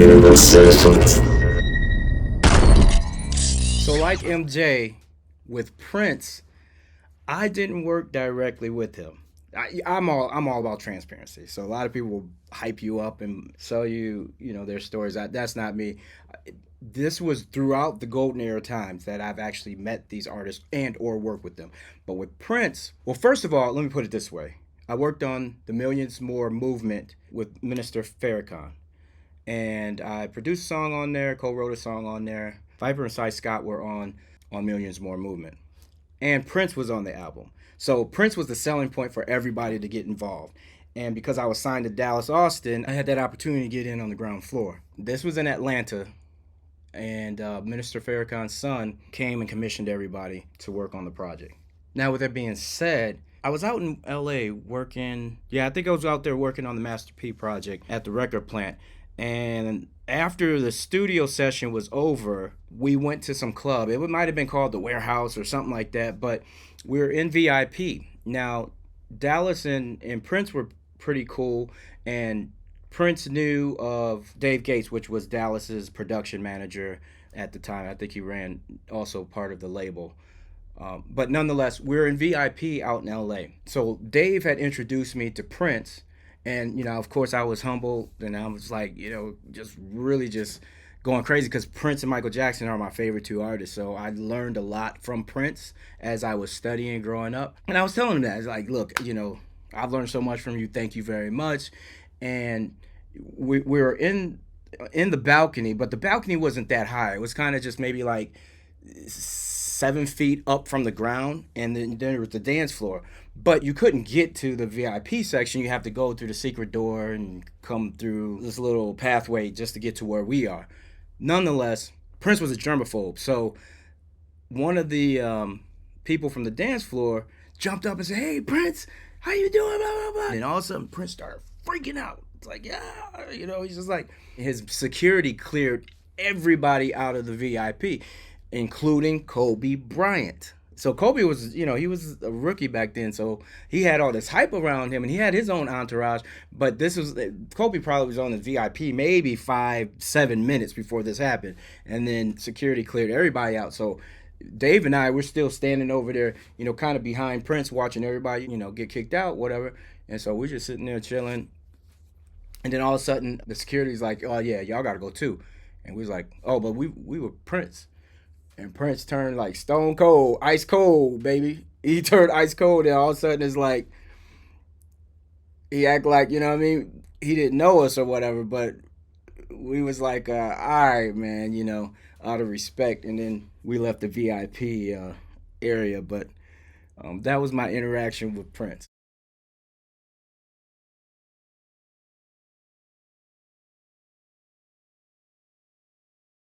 So like MJ, with Prince, I didn't work directly with him. I'm all about transparency. So a lot of people will hype you up and sell you, their stories. That's not me. This was throughout the golden era times that I've actually met these artists and or worked with them. But with Prince, well, first of all, let me put it this way. I worked on the Millions More movement with Minister Farrakhan, and I produced a song on there, co-wrote a song on there. Viper and Cy Scott were on Millions More movement, and Prince was on the album. So Prince was the selling point for everybody to get involved. And because I was signed to Dallas Austin, I had that opportunity to get in on the ground floor. This was in Atlanta, and Minister Farrakhan's son came and commissioned everybody to work on the project. Now, with that being said, I was out in LA working. Yeah, I think I was out there working on the Master P project at the record plant. And after the studio session was over, we went to some club. It might have been called the Warehouse or something like that, but we were in VIP. Now, Dallas and Prince were pretty cool, and Prince knew of Dave Gates, which was Dallas's production manager at the time. I think he ran also part of the label. But nonetheless, we're in VIP out in LA. So Dave had introduced me to Prince. And, of course, I was humble. And I was like, just really just going crazy because Prince and Michael Jackson are my favorite two artists. So I learned a lot from Prince as I was studying growing up. And I was telling him that. It's like, look, I've learned so much from you. Thank you very much. And we were in the balcony, but the balcony wasn't that high. It was kind of just maybe like 7 feet up from the ground, and then there was the dance floor. But you couldn't get to the VIP section. You have to go through the secret door and come through this little pathway just to get to where we are. Nonetheless, Prince was a germaphobe, so one of the people from the dance floor jumped up and said, "Hey, Prince, how you doing?" Blah, blah, blah. And all of a sudden, Prince started freaking out. It's like, yeah, he's just like, his security cleared everybody out of the VIP, including Kobe Bryant. So Kobe was, he was a rookie back then, so he had all this hype around him, and he had his own entourage. But Kobe probably was on the VIP maybe 5-7 minutes before this happened, and then security cleared everybody out. So Dave and I were still standing over there, kind of behind Prince, watching everybody, get kicked out, whatever. And so we're just sitting there chilling, and then all of a sudden the security's like, "Oh yeah, y'all gotta go too," and we was like, "Oh, but we were Prince." And Prince turned like stone cold, ice cold, baby. He turned ice cold, and all of a sudden it's like he act like, what I mean, he didn't know us or whatever, but we was like, all right, man, out of respect. And then we left the VIP area, but that was my interaction with Prince.